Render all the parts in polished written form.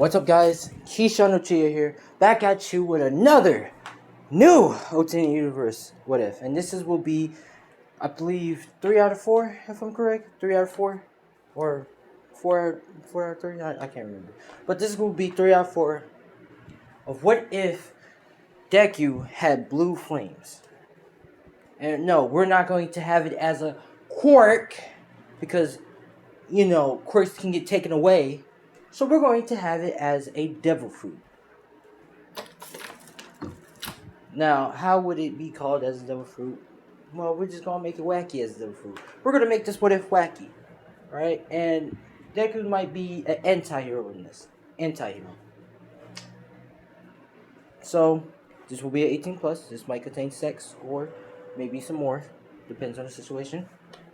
What's up, guys? Keyshawn Uchiha here, back at you with another new alternate universe What If, and this will be, I believe, 3 out of 4, if I'm correct. 3 out of 4, or four out of 3. I can't remember, but this will be 3 out of 4 of what if Deku had blue flames. And no, we're not going to have it as a quirk because quirks can get taken away. So we're going to have it as a devil fruit. Now, how would it be called as a devil fruit? Well, we're just gonna make it wacky as a devil fruit. We're gonna make this what if wacky, right? And Deku might be an anti-hero in this. Anti-hero. So, this will be an 18 plus. This might contain sex or maybe some more. Depends on the situation.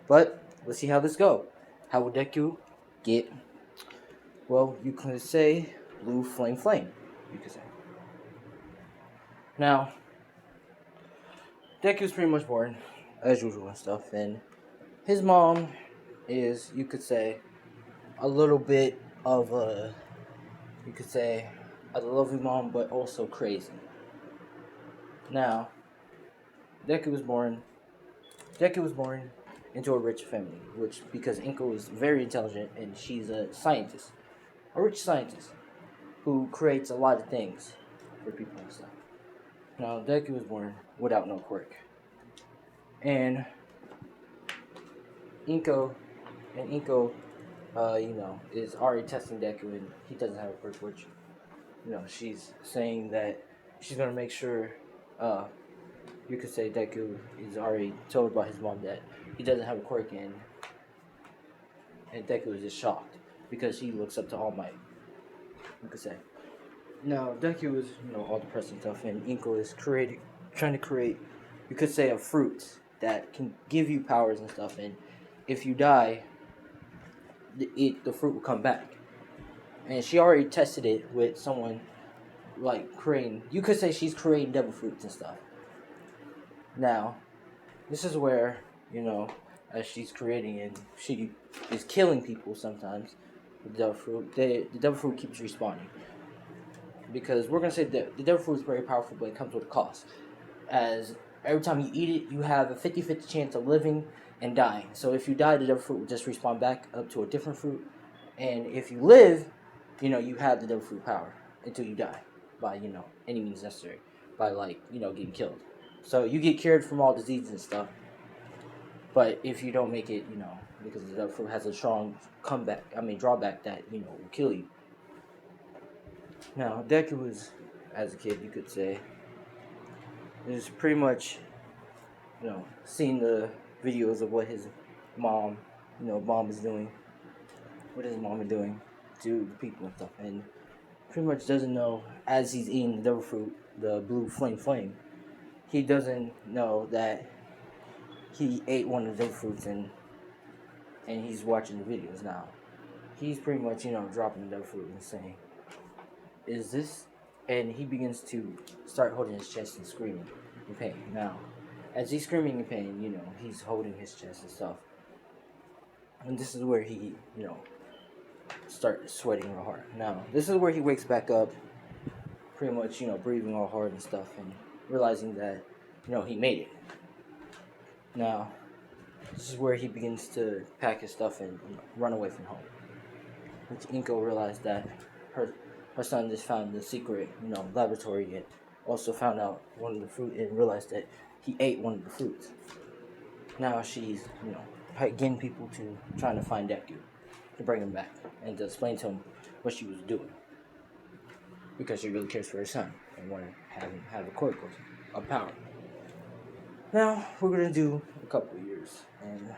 But, let's see how this goes. How will Deku get, well, you could say, blue flame, you could say. Now, Deku's pretty much born, as usual and stuff, and his mom is, you could say, a little bit of a, you could say, a lovely mom, but also crazy. Now, Deku was born into a rich family, because Inko is very intelligent, and she's a scientist, a rich scientist, who creates a lot of things for people and stuff. Now, Deku was born without no quirk. And Inko, is already testing Deku, and he doesn't have a quirk, which, she's saying that she's gonna make sure, you could say Deku is already told by his mom that he doesn't have a quirk, and Deku is just shocked, because he looks up to All Might, you could say. Now, Deku is, all depressed and stuff, and Inko is trying to create, you could say, a fruit that can give you powers and stuff, and if you die, the fruit will come back. And she already tested it with someone, you could say she's creating devil fruits and stuff. Now, this is where, as she's creating and she is killing people sometimes with the devil fruit, the devil fruit keeps respawning. Because we're going to say that the devil fruit is very powerful, but it comes with a cost. As every time you eat it, you have a 50-50 chance of living and dying. So if you die, the devil fruit will just respawn back up to a different fruit. And if you live, you have the devil fruit power until you die by, any means necessary. By, getting killed. So you get cured from all diseases and stuff. But if you don't make it, because the devil fruit has a strong drawback that, will kill you. Now, Deku was, as a kid, you could say, is pretty much, seeing the videos of what his mom is doing, to the people and stuff, and pretty much doesn't know, as he's eating the devil fruit, the blue flame, he doesn't know that he ate one of the devil fruits, and he's watching the videos now. He's pretty much, dropping the devil fruit and saying, is this? And he begins to start holding his chest and screaming in pain. Now, as he's screaming in pain, he's holding his chest and stuff. And this is where he, starts sweating real hard. Now, this is where he wakes back up, pretty much, breathing all hard and stuff, and realizing that, he made it. Now, this is where he begins to pack his stuff and run away from home. Which Inko realized that her son just found the secret, laboratory, and also found out one of the fruit and realized that he ate one of the fruits. Now she's, getting people to trying to find Deku, to bring him back, and to explain to him what she was doing. Because she really cares for her son, and want to have him have a quirk of power. Now, we're going to do a couple of years, and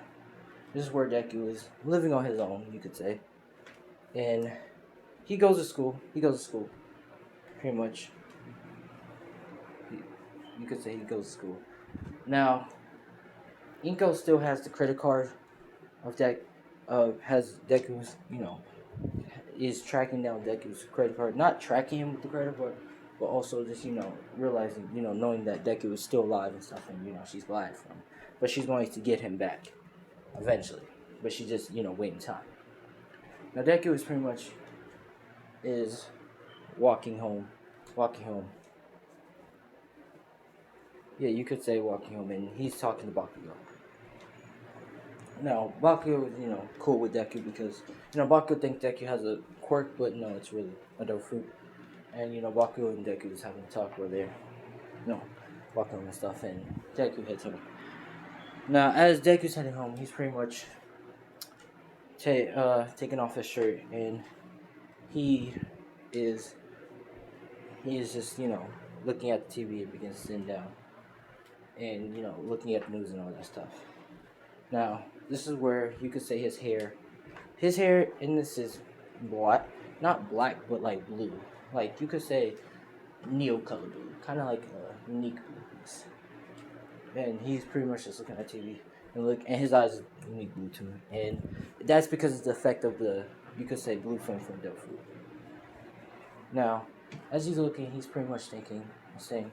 this is where Deku is living on his own, you could say. And he goes to school, pretty much. You could say he goes to school. Now, Inko still has the credit card of has Deku's, is tracking down Deku's credit card. Not tracking him with the credit card, but also just, realizing, knowing that Deku is still alive and stuff, and, she's glad for him. But she's going to get him back, eventually. But she's just, waiting time. Now, Deku is pretty much, is walking home. Walking home. Yeah, you could say walking home, and he's talking to Bakugo. Now, Bakugo is, cool with Deku because, Bakugo thinks Deku has a quirk, but no, it's really a dope fruit. And, Bakugo and Deku is having a talk where they're, walking and stuff, and Deku heads home. Now, as Deku's heading home, he's pretty much taking off his shirt, and he is just, looking at the TV and begins sitting down and, looking at the news and all that stuff. Now, this is where you could say his hair in this is black, not black, but like blue. Like, you could say neo color blue, kind of like a unique blueness. And he's pretty much just looking at TV and his eyes are unique blue too. And that's because it's the effect of you could say blue flame from Deku. Now, as he's looking, he's pretty much thinking, saying,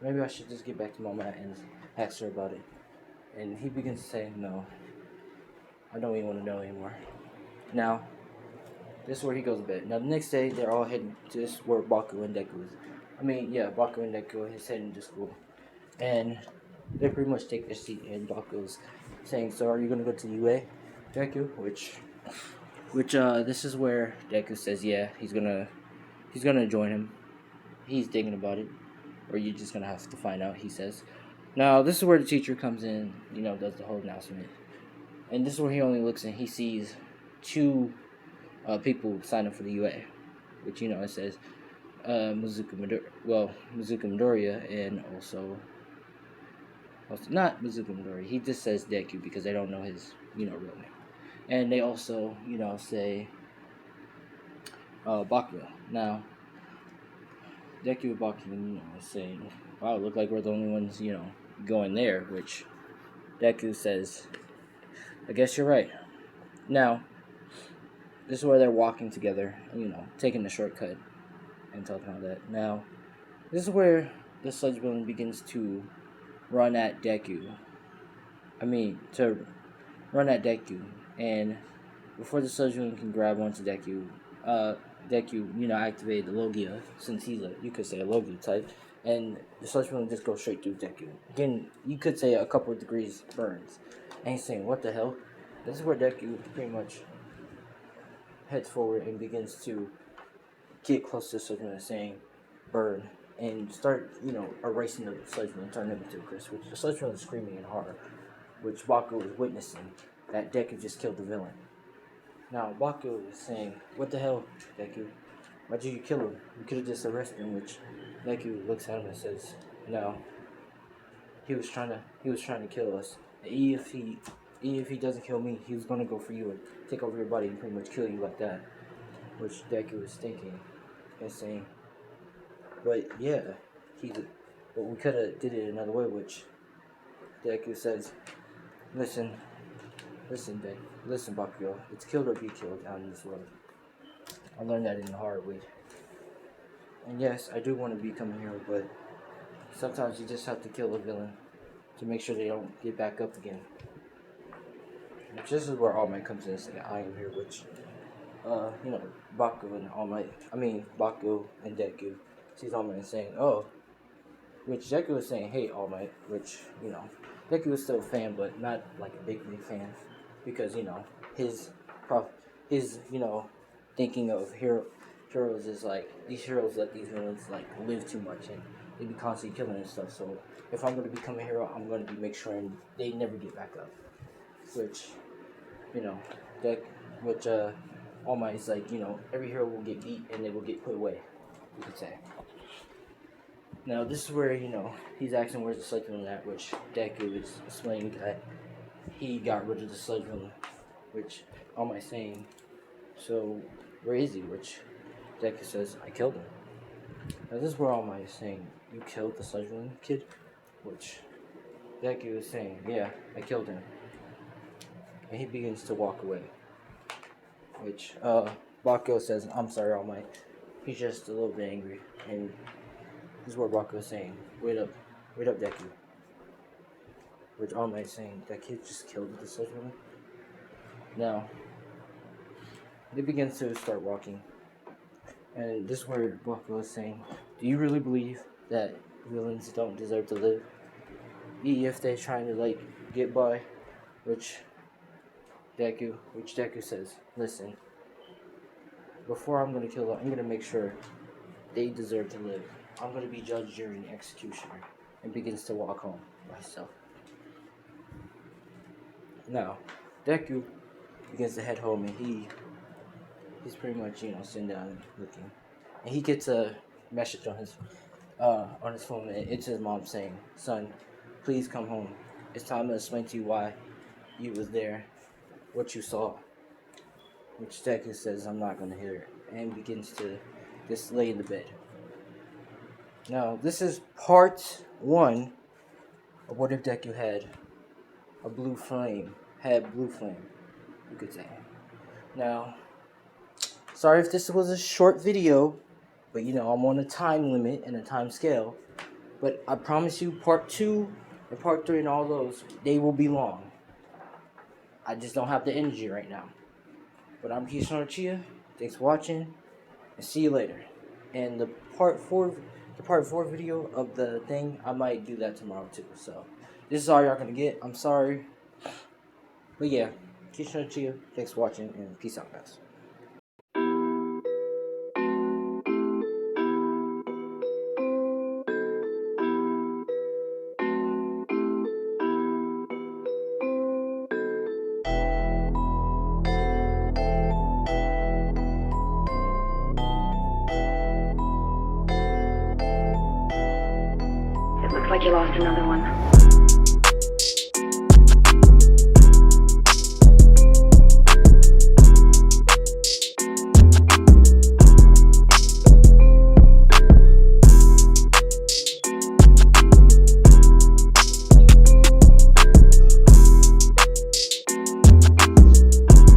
maybe I should just get back to Mama and ask her about it. And he begins to say, no, I don't even want to know anymore. Now, this is where he goes to bed. Now, the next day, they're all heading to this where Baku and Deku is. Baku and Deku is heading to school. And they pretty much take their seat, and Baku's saying, so are you going to go to the UA, Deku? Which this is where Deku says, yeah, he's gonna join him. He's thinking about it, or you're just gonna have to find out, he says. Now, this is where the teacher comes in, does the whole announcement. And this is where he only looks and he sees two people sign up for the UA, which, it says Mizuki Midoriya, and also not Mizuki Midoriya. He just says Deku because they don't know his, real name. And they also, say Bakugo. Now, Deku and Bakugo, is saying, wow, look like we're the only ones, going there, which Deku says, I guess you're right. Now, this is where they're walking together, taking the shortcut and talking about that. Now, this is where the sludge villain begins to run at Deku. And before the sludge villain can grab onto Deku, Deku, activated the Logia, since he's you could say a Logia type, and the sludge villain just goes straight through Deku. Again, you could say a couple of degrees burns. And he's saying, what the hell? This is where Deku pretty much heads forward and begins to get close to the sludge villain, saying, burn, and start, erasing the sludge villain, turning him into a crisp, which the sludge villain is screaming in horror, which Baku is witnessing that Deku just killed the villain. Now, Baku is saying, what the hell, Deku? Why did you kill him? You could have just arrested him, which Deku looks at him and says, no, he was trying to kill us. If he doesn't kill me, he was going to go for you and take over your body and pretty much kill you like that. Which Deku is thinking and saying, but yeah, but we could have did it another way, which Deku says, listen, Bakugo, it's killed or be killed out in this world. I learned that in the hard way. And yes, I do want to become a hero, but sometimes you just have to kill a villain to make sure they don't get back up again. Which this is where All Might comes in and says, I am here, which, Baku and Deku sees All Might and saying, oh, which Deku is saying, hey, All Might, which, Deku is still a fan, but not like a big fan, because, his thinking of heroes is like, these heroes let these villains, like, live too much, and they be constantly killing and stuff, so if I'm going to become a hero, I'm going to make sure they never get back up, which, All Might is like, every hero will get beat, and they will get put away, you could say. Now, this is where, he's asking where's the sludge villain at, which Deku is explaining that he got rid of the sludge villain, which All Might saying, so where is he? Which Deku says, I killed him. Now, this is where All Might is saying, you killed the sludge villain, kid? Which Deku is saying, yeah, I killed him. And he begins to walk away. Which Bakugo says, I'm sorry, All Might. He's just a little bit angry. And this is what Bakugo is saying, wait up, Deku. Which All Might is saying, that kid just killed the sludge villain. Now, they begin to start walking. And this is where Buffalo is saying, do you really believe that villains don't deserve to live? If they're trying to like get by, which Deku says, listen, before I'm gonna kill them, I'm gonna make sure they deserve to live. I'm gonna be judge, jury, and executioner, and begins to walk home by himself. Now, Deku begins to head home, and he's pretty much sitting down and looking, and he gets a message on his phone, and it's his mom saying, "Son, please come home. It's time to explain to you why you was there, what you saw." Which Deku says, "I'm not gonna hear it," and begins to just lay in the bed. Now, this is part 1 of what if Deku had blue flame, you could say. Now, sorry if this was a short video, but I'm on a time limit and a time scale. But I promise you, part 2 and part 3 and all those, they will be long. I just don't have the energy right now. But I'm Keisha Chia. Thanks for watching, and see you later. And the part 4 video of the thing, I might do that tomorrow too. So this is all y'all gonna get. I'm sorry. But yeah, Keisha Chia. Thanks for watching, and peace out, guys. It looks like you lost another one.